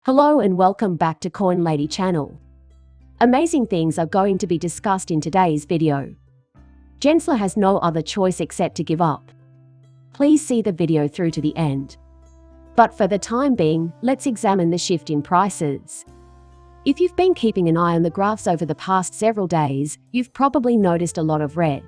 Hello and welcome back to Coin Lady channel. Amazing things are going to be discussed in today's video. Gensler has no other choice except to give up. Please see the video through to the end. But for the time being, let's examine the shift in prices. If you've been keeping an eye on the graphs over the past several days, you've probably noticed a lot of red.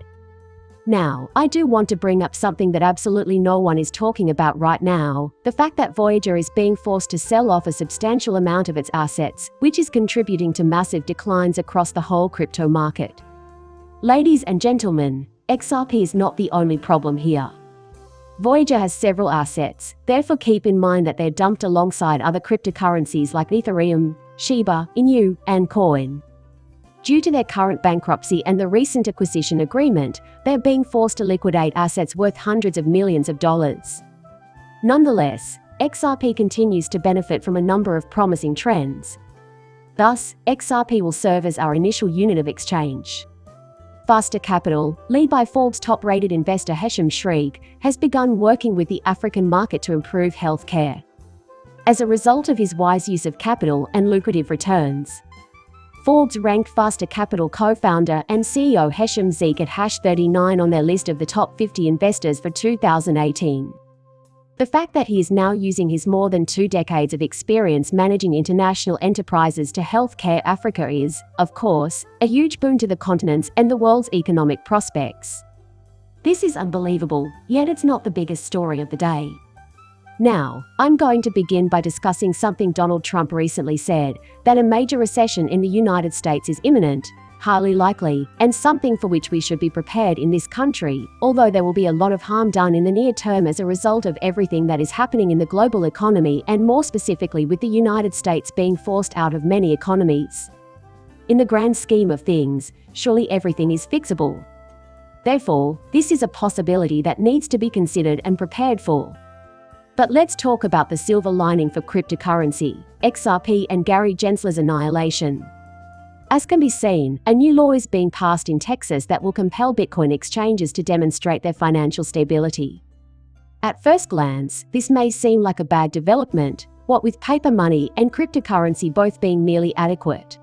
Now, I do want to bring up something that absolutely no one is talking about right now, the fact that Voyager is being forced to sell off a substantial amount of its assets, which is contributing to massive declines across the whole crypto market. Ladies and gentlemen, XRP is not the only problem here. Voyager has several assets, therefore keep in mind that they're dumped alongside other cryptocurrencies like Ethereum, Shiba, Inu, and Coin. Due to their current bankruptcy and the recent acquisition agreement, they're being forced to liquidate assets worth hundreds of millions of dollars. Nonetheless, XRP continues to benefit from a number of promising trends. Thus, XRP will serve as our initial unit of exchange. Faster Capital, led by Forbes' top-rated investor Hesham Shreek, has begun working with the African market to improve healthcare. As a result of his wise use of capital and lucrative returns, Forbes ranked Faster Capital co-founder and CEO Hesham Shreek at #39 on their list of the top 50 investors for 2018. The fact that he is now using his more than 2 decades of experience managing international enterprises to healthcare Africa is, of course, a huge boon to the continent's and the world's economic prospects. This is unbelievable, yet it's not the biggest story of the day. Now, I'm going to begin by discussing something Donald Trump recently said, that a major recession in the United States is imminent, highly likely, and something for which we should be prepared in this country, although there will be a lot of harm done in the near term as a result of everything that is happening in the global economy and more specifically with the United States being forced out of many economies. In the grand scheme of things, surely everything is fixable. Therefore, this is a possibility that needs to be considered and prepared for. But let's talk about the silver lining for cryptocurrency, XRP and Gary Gensler's annihilation. As can be seen, a new law is being passed in Texas that will compel Bitcoin exchanges to demonstrate their financial stability. At first glance, this may seem like a bad development, what with paper money and cryptocurrency both being nearly adequate.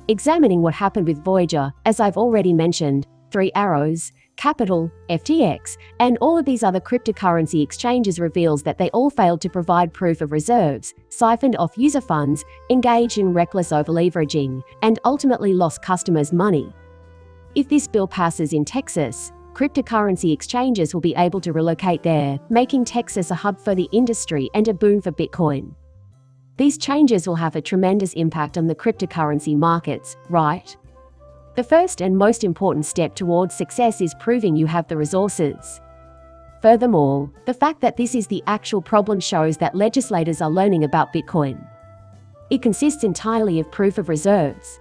Examining what happened with Voyager, as I've already mentioned, 3 Arrows, Capital, FTX, and all of these other cryptocurrency exchanges reveals that they all failed to provide proof of reserves, siphoned off user funds, engaged in reckless over-leveraging, and ultimately lost customers' money. If this bill passes in Texas, cryptocurrency exchanges will be able to relocate there, making Texas a hub for the industry and a boon for Bitcoin. These changes will have a tremendous impact on the cryptocurrency markets, right? The first and most important step towards success is proving you have the resources. Furthermore, the fact that this is the actual problem shows that legislators are learning about Bitcoin. It consists entirely of proof of reserves.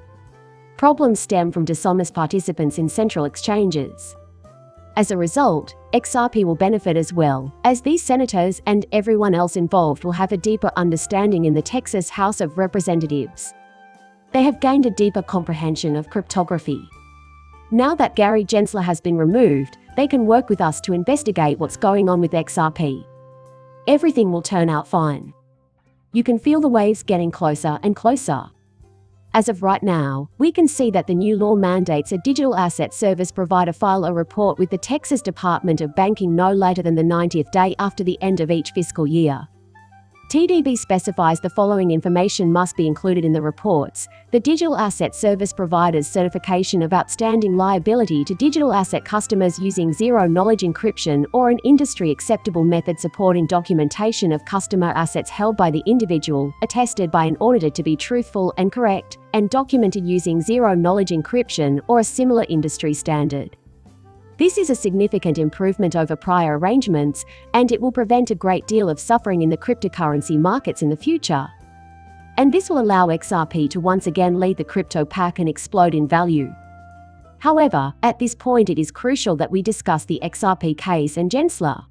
Problems stem from dishonest participants in central exchanges. As a result, XRP will benefit as well, as these senators and everyone else involved will have a deeper understanding in the Texas House of Representatives. They have gained a deeper comprehension of cryptography. Now that Gary Gensler has been removed, they can work with us to investigate what's going on with XRP. Everything will turn out fine. You can feel the waves getting closer and closer. As of right now, we can see that the new law mandates a digital asset service provider file a report with the Texas Department of Banking no later than the 90th day after the end of each fiscal year. TDB specifies the following information must be included in the reports: the digital asset service provider's certification of outstanding liability to digital asset customers using zero-knowledge encryption or an industry-acceptable method supporting documentation of customer assets held by the individual, attested by an auditor to be truthful and correct, and documented using zero-knowledge encryption or a similar industry standard. This is a significant improvement over prior arrangements, and it will prevent a great deal of suffering in the cryptocurrency markets in the future. And this will allow XRP to once again lead the crypto pack and explode in value. However, at this point it is crucial that we discuss the XRP case and Gensler.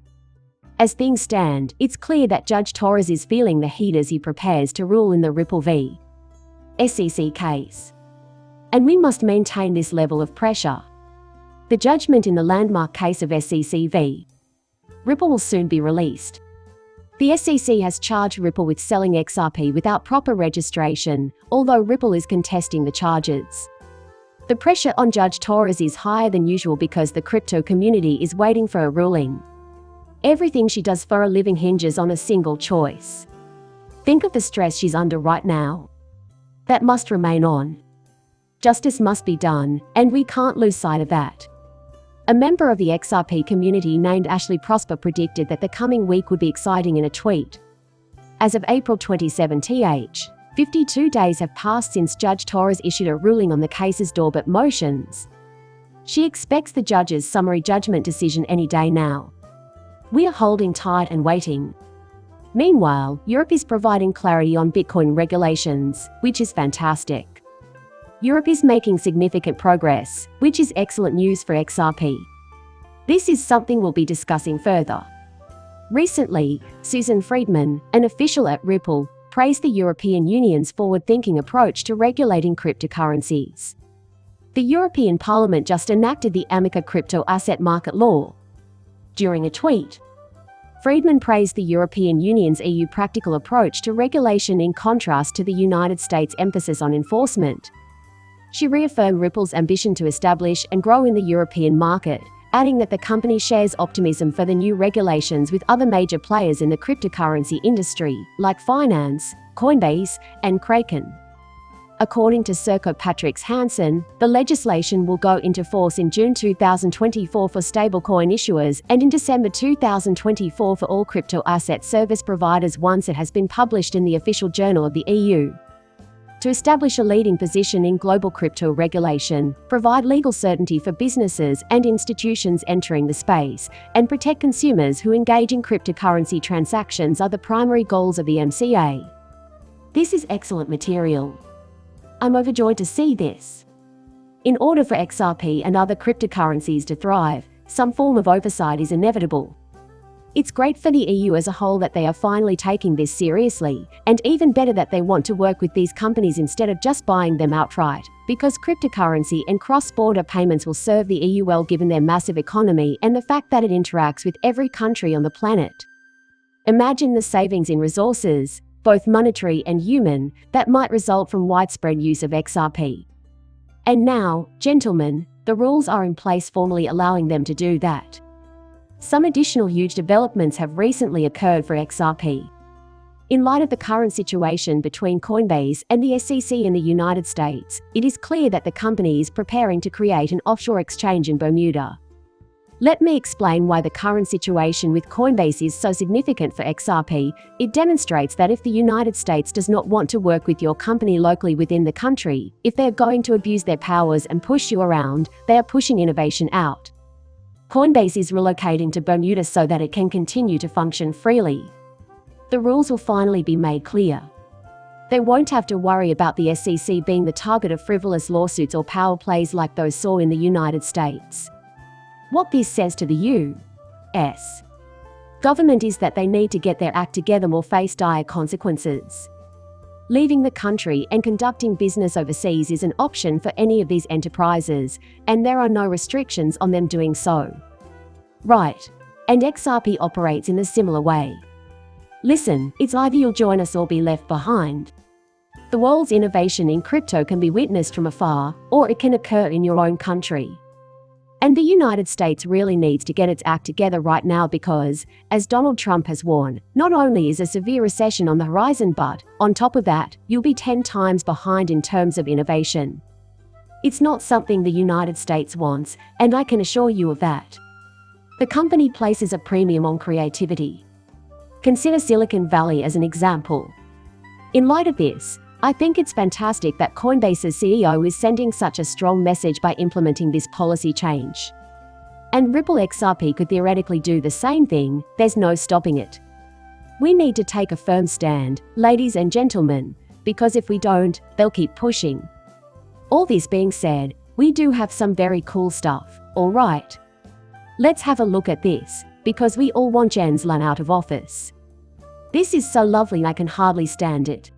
As things stand, it's clear that Judge Torres is feeling the heat as he prepares to rule in the Ripple v. SEC case. And we must maintain this level of pressure. The judgment in the landmark case of SEC v. Ripple will soon be released. The SEC has charged Ripple with selling XRP without proper registration, although Ripple is contesting the charges. The pressure on Judge Torres is higher than usual because the crypto community is waiting for a ruling. Everything she does for a living hinges on a single choice. Think of the stress she's under right now. That must remain on. Justice must be done, and we can't lose sight of that. A member of the XRP community named Ashley Prosper predicted that the coming week would be exciting in a tweet. As of April 27, 52 days have passed since Judge Torres issued a ruling on the case's doorbell motions. She expects the judge's summary judgment decision any day now. We are holding tight and waiting. Meanwhile, Europe is providing clarity on Bitcoin regulations, which is fantastic. Europe is making significant progress, which is excellent news for XRP. This is something we'll be discussing further. Recently, Susan Friedman, an official at Ripple, praised the European Union's forward-thinking approach to regulating cryptocurrencies. The European Parliament just enacted the Amica crypto asset market law. During a tweet, Friedman praised the European Union's EU practical approach to regulation in contrast to the United States' emphasis on enforcement. She reaffirmed Ripple's ambition to establish and grow in the European market, adding that the company shares optimism for the new regulations with other major players in the cryptocurrency industry, like Binance, Coinbase, and Kraken. According to Serco Patrick Hansen, the legislation will go into force in June 2024 for stablecoin issuers and in December 2024 for all crypto asset service providers once it has been published in the official journal of the EU. To establish a leading position in global crypto regulation, provide legal certainty for businesses and institutions entering the space, and protect consumers who engage in cryptocurrency transactions are the primary goals of the MCA. This is excellent material. I'm overjoyed to see this. In order for XRP and other cryptocurrencies to thrive, some form of oversight is inevitable. It's great for the EU as a whole that they are finally taking this seriously, and even better that they want to work with these companies instead of just buying them outright, because cryptocurrency and cross-border payments will serve the EU well given their massive economy and the fact that it interacts with every country on the planet. Imagine the savings in resources, both monetary and human, that might result from widespread use of XRP. And now, gentlemen, the rules are in place formally allowing them to do that. Some additional huge developments have recently occurred for XRP. In light of the current situation between Coinbase and the SEC in the United States, it is clear that the company is preparing to create an offshore exchange in Bermuda. Let me explain why the current situation with Coinbase is so significant for XRP. It demonstrates that if the United States does not want to work with your company locally within the country, if they're going to abuse their powers and push you around, they are pushing innovation out. Coinbase is relocating to Bermuda so that it can continue to function freely. The rules will finally be made clear. They won't have to worry about the SEC being the target of frivolous lawsuits or power plays like those saw in the United States. What this says to the U.S. government is that they need to get their act together or face dire consequences. Leaving the country and conducting business overseas is an option for any of these enterprises, and there are no restrictions on them doing so. Right. And XRP operates in a similar way. Listen, it's either you'll join us or be left behind. The world's innovation in crypto can be witnessed from afar, or it can occur in your own country. And the United States really needs to get its act together right now because, as Donald Trump has warned, not only is a severe recession on the horizon but, on top of that, you'll be 10 times behind in terms of innovation. It's not something the United States wants, and I can assure you of that. The company places a premium on creativity. Consider Silicon Valley as an example. In light of this, I think it's fantastic that Coinbase's CEO is sending such a strong message by implementing this policy change. And Ripple XRP could theoretically do the same thing, there's no stopping it. We need to take a firm stand, ladies and gentlemen, because if we don't, they'll keep pushing. All this being said, we do have some very cool stuff, alright? Let's have a look at this, because we all want Gensler out of office. This is so lovely I can hardly stand it.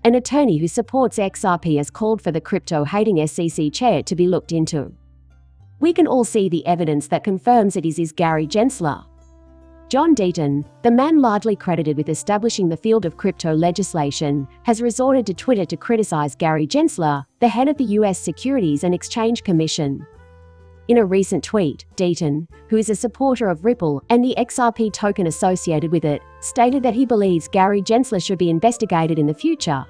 An attorney who supports XRP has called for the crypto-hating SEC chair to be looked into. We can all see the evidence that confirms it is Gary Gensler. John Deaton, the man largely credited with establishing the field of crypto legislation, has resorted to Twitter to criticize Gary Gensler, the head of the U.S. Securities and Exchange Commission. In a recent tweet, Deaton, who is a supporter of Ripple and the XRP token associated with it, stated that he believes Gary Gensler should be investigated in the future.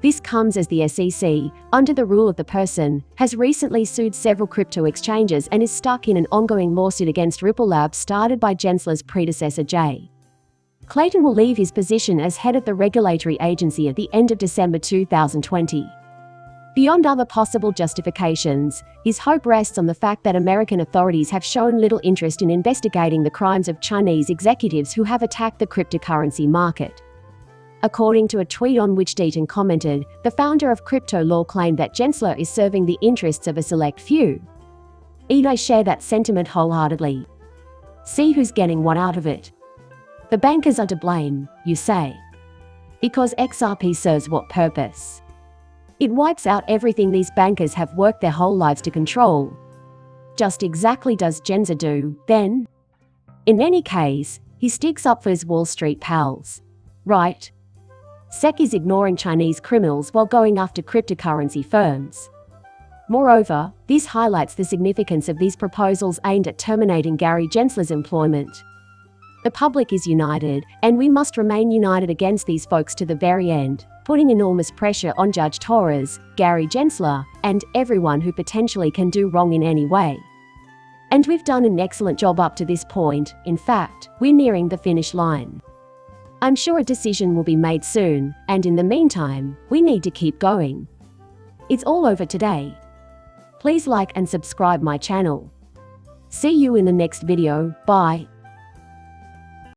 This comes as the SEC, under the rule of the person, has recently sued several crypto exchanges and is stuck in an ongoing lawsuit against Ripple Labs started by Gensler's predecessor Jay Clayton will leave his position as head of the regulatory agency at the end of December 2020. Beyond other possible justifications, his hope rests on the fact that American authorities have shown little interest in investigating the crimes of Chinese executives who have attacked the cryptocurrency market. According to a tweet on which Deaton commented, the founder of Crypto Law claimed that Gensler is serving the interests of a select few. I share that sentiment wholeheartedly. See who's getting what out of it. The bankers are to blame, you say. Because XRP serves what purpose? It wipes out everything these bankers have worked their whole lives to control. Just exactly does Gensler do, then? In any case, he sticks up for his Wall Street pals. Right? SEC is ignoring Chinese criminals while going after cryptocurrency firms. Moreover, this highlights the significance of these proposals aimed at terminating Gary Gensler's employment. The public is united, and we must remain united against these folks to the very end, putting enormous pressure on Judge Torres, Gary Gensler, and everyone who potentially can do wrong in any way. And we've done an excellent job up to this point. In fact, we're nearing the finish line. I'm sure a decision will be made soon, and in the meantime, we need to keep going. It's all over today. Please like and subscribe my channel. See you in the next video. Bye.